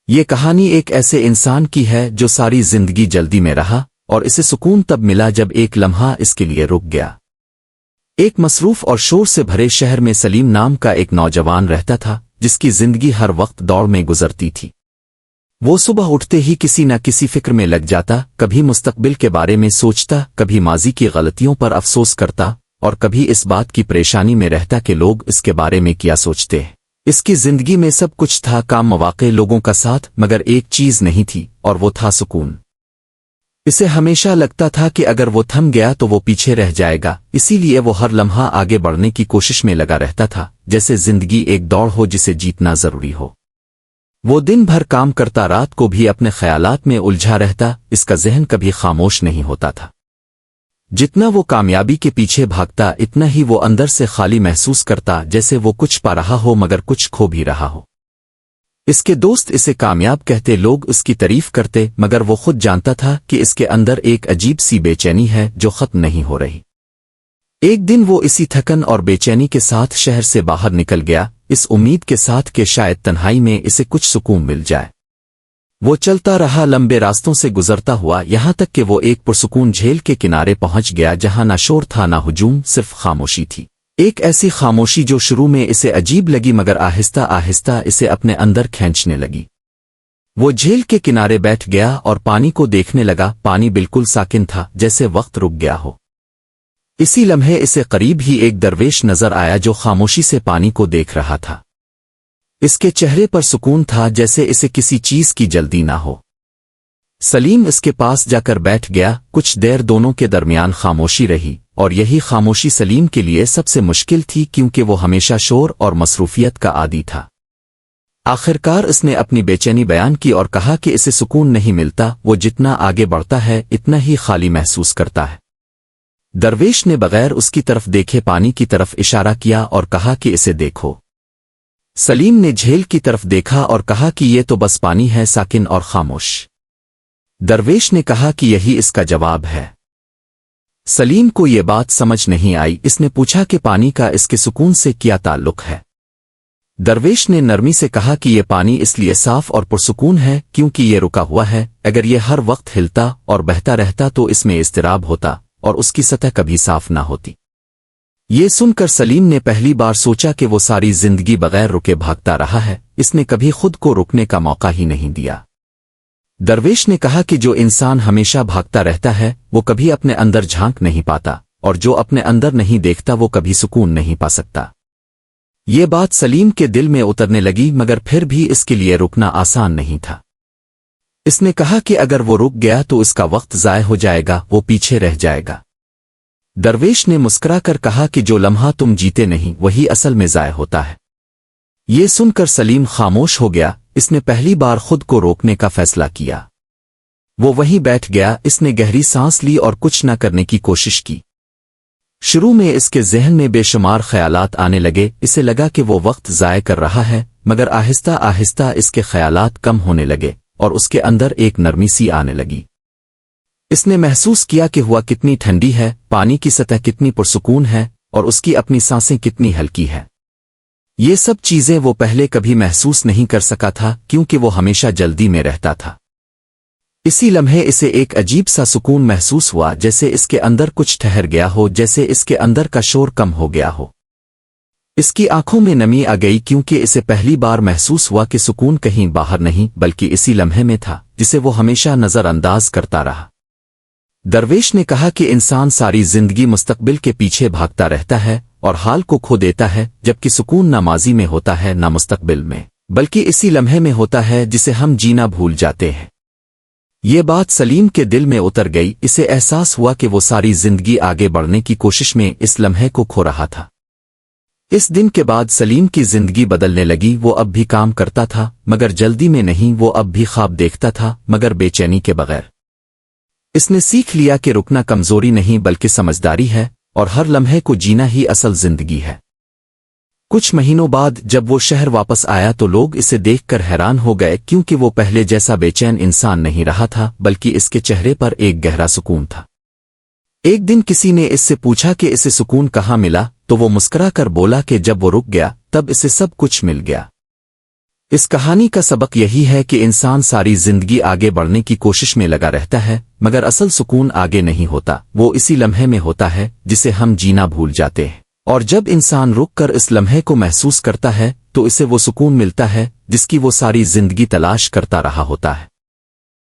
یہ کہانی ایک ایسے انسان کی ہے جو ساری زندگی جلدی میں رہا اور اسے سکون تب ملا جب ایک لمحہ اس کے لیے رک گیا۔ ایک مصروف اور شور سے بھرے شہر میں سلیم نام کا ایک نوجوان رہتا تھا جس کی زندگی ہر وقت دوڑ میں گزرتی تھی۔ وہ صبح اٹھتے ہی کسی نہ کسی فکر میں لگ جاتا، کبھی مستقبل کے بارے میں سوچتا، کبھی ماضی کی غلطیوں پر افسوس کرتا اور کبھی اس بات کی پریشانی میں رہتا کہ لوگ اس کے بارے میں کیا سوچتے ہیں۔ اس کی زندگی میں سب کچھ تھا، کام، مواقع، لوگوں کا ساتھ، مگر ایک چیز نہیں تھی اور وہ تھا سکون۔ اسے ہمیشہ لگتا تھا کہ اگر وہ تھم گیا تو وہ پیچھے رہ جائے گا، اسی لیے وہ ہر لمحہ آگے بڑھنے کی کوشش میں لگا رہتا تھا، جیسے زندگی ایک دوڑ ہو جسے جیتنا ضروری ہو۔ وہ دن بھر کام کرتا، رات کو بھی اپنے خیالات میں الجھا رہتا، اس کا ذہن کبھی خاموش نہیں ہوتا تھا۔ جتنا وہ کامیابی کے پیچھے بھاگتا اتنا ہی وہ اندر سے خالی محسوس کرتا، جیسے وہ کچھ پا رہا ہو مگر کچھ کھو بھی رہا ہو۔ اس کے دوست اسے کامیاب کہتے، لوگ اس کی تعریف کرتے، مگر وہ خود جانتا تھا کہ اس کے اندر ایک عجیب سی بے چینی ہے جو ختم نہیں ہو رہی۔ ایک دن وہ اسی تھکن اور بے چینی کے ساتھ شہر سے باہر نکل گیا، اس امید کے ساتھ کہ شاید تنہائی میں اسے کچھ سکون مل جائے۔ وہ چلتا رہا، لمبے راستوں سے گزرتا ہوا، یہاں تک کہ وہ ایک پرسکون جھیل کے کنارے پہنچ گیا جہاں نہ شور تھا نہ ہجوم، صرف خاموشی تھی۔ ایک ایسی خاموشی جو شروع میں اسے عجیب لگی مگر آہستہ آہستہ اسے اپنے اندر کھینچنے لگی۔ وہ جھیل کے کنارے بیٹھ گیا اور پانی کو دیکھنے لگا، پانی بالکل ساکن تھا، جیسے وقت رک گیا ہو۔ اسی لمحے اسے قریب ہی ایک درویش نظر آیا جو خاموشی سے پانی کو دیکھ رہا تھا۔ اس کے چہرے پر سکون تھا، جیسے اسے کسی چیز کی جلدی نہ ہو۔ سلیم اس کے پاس جا کر بیٹھ گیا، کچھ دیر دونوں کے درمیان خاموشی رہی، اور یہی خاموشی سلیم کے لیے سب سے مشکل تھی کیونکہ وہ ہمیشہ شور اور مصروفیت کا عادی تھا۔ آخرکار اس نے اپنی بے چینی بیان کی اور کہا کہ اسے سکون نہیں ملتا، وہ جتنا آگے بڑھتا ہے اتنا ہی خالی محسوس کرتا ہے۔ درویش نے بغیر اس کی طرف دیکھے پانی کی طرف اشارہ کیا اور کہا کہ اسے دیکھو۔ سلیم نے جھیل کی طرف دیکھا اور کہا کہ یہ تو بس پانی ہے، ساکن اور خاموش۔ درویش نے کہا کہ یہی اس کا جواب ہے۔ سلیم کو یہ بات سمجھ نہیں آئی، اس نے پوچھا کہ پانی کا اس کے سکون سے کیا تعلق ہے؟ درویش نے نرمی سے کہا کہ یہ پانی اس لیے صاف اور پرسکون ہے کیونکہ یہ رکا ہوا ہے، اگر یہ ہر وقت ہلتا اور بہتا رہتا تو اس میں اضطراب ہوتا اور اس کی سطح کبھی صاف نہ ہوتی۔ یہ سن کر سلیم نے پہلی بار سوچا کہ وہ ساری زندگی بغیر رکے بھاگتا رہا ہے، اس نے کبھی خود کو رکنے کا موقع ہی نہیں دیا۔ درویش نے کہا کہ جو انسان ہمیشہ بھاگتا رہتا ہے وہ کبھی اپنے اندر جھانک نہیں پاتا، اور جو اپنے اندر نہیں دیکھتا وہ کبھی سکون نہیں پا سکتا۔ یہ بات سلیم کے دل میں اترنے لگی مگر پھر بھی اس کے لیے رکنا آسان نہیں تھا۔ اس نے کہا کہ اگر وہ رک گیا تو اس کا وقت ضائع ہو جائے گا، وہ پیچھے رہ جائے گا۔ درویش نے مسکرا کر کہا کہ جو لمحہ تم جیتے نہیں وہی اصل میں ضائع ہوتا ہے۔ یہ سن کر سلیم خاموش ہو گیا، اس نے پہلی بار خود کو روکنے کا فیصلہ کیا۔ وہ وہیں بیٹھ گیا، اس نے گہری سانس لی اور کچھ نہ کرنے کی کوشش کی۔ شروع میں اس کے ذہن میں بے شمار خیالات آنے لگے، اسے لگا کہ وہ وقت ضائع کر رہا ہے، مگر آہستہ آہستہ اس کے خیالات کم ہونے لگے اور اس کے اندر ایک نرمی سی آنے لگی۔ اس نے محسوس کیا کہ ہوا کتنی ٹھنڈی ہے، پانی کی سطح کتنی پرسکون ہے اور اس کی اپنی سانسیں کتنی ہلکی ہے۔ یہ سب چیزیں وہ پہلے کبھی محسوس نہیں کر سکا تھا کیونکہ وہ ہمیشہ جلدی میں رہتا تھا۔ اسی لمحے اسے ایک عجیب سا سکون محسوس ہوا، جیسے اس کے اندر کچھ ٹھہر گیا ہو، جیسے اس کے اندر کا شور کم ہو گیا ہو۔ اس کی آنکھوں میں نمی آ گئی کیونکہ اسے پہلی بار محسوس ہوا کہ سکون کہیں باہر نہیں بلکہ اسی لمحے میں تھا جسے وہ ہمیشہ نظر انداز کرتا رہا۔ درویش نے کہا کہ انسان ساری زندگی مستقبل کے پیچھے بھاگتا رہتا ہے اور حال کو کھو دیتا ہے، جبکہ سکون نہ ماضی میں ہوتا ہے نہ مستقبل میں، بلکہ اسی لمحے میں ہوتا ہے جسے ہم جینا بھول جاتے ہیں۔ یہ بات سلیم کے دل میں اتر گئی، اسے احساس ہوا کہ وہ ساری زندگی آگے بڑھنے کی کوشش میں اس لمحے کو کھو رہا تھا۔ اس دن کے بعد سلیم کی زندگی بدلنے لگی، وہ اب بھی کام کرتا تھا مگر جلدی میں نہیں، وہ اب بھی خواب دیکھتا تھا مگر بے چینی کے بغیر۔ اس نے سیکھ لیا کہ رکنا کمزوری نہیں بلکہ سمجھداری ہے، اور ہر لمحے کو جینا ہی اصل زندگی ہے۔ کچھ مہینوں بعد جب وہ شہر واپس آیا تو لوگ اسے دیکھ کر حیران ہو گئے کیونکہ وہ پہلے جیسا بے چین انسان نہیں رہا تھا بلکہ اس کے چہرے پر ایک گہرا سکون تھا۔ ایک دن کسی نے اس سے پوچھا کہ اسے سکون کہاں ملا تو وہ مسکرا کر بولا کہ جب وہ رک گیا تب اسے سب کچھ مل گیا۔ اس کہانی کا سبق یہی ہے کہ انسان ساری زندگی آگے بڑھنے کی کوشش میں لگا رہتا ہے، مگر اصل سکون آگے نہیں ہوتا، وہ اسی لمحے میں ہوتا ہے جسے ہم جینا بھول جاتے ہیں۔ اور جب انسان رک کر اس لمحے کو محسوس کرتا ہے تو اسے وہ سکون ملتا ہے جس کی وہ ساری زندگی تلاش کرتا رہا ہوتا ہے۔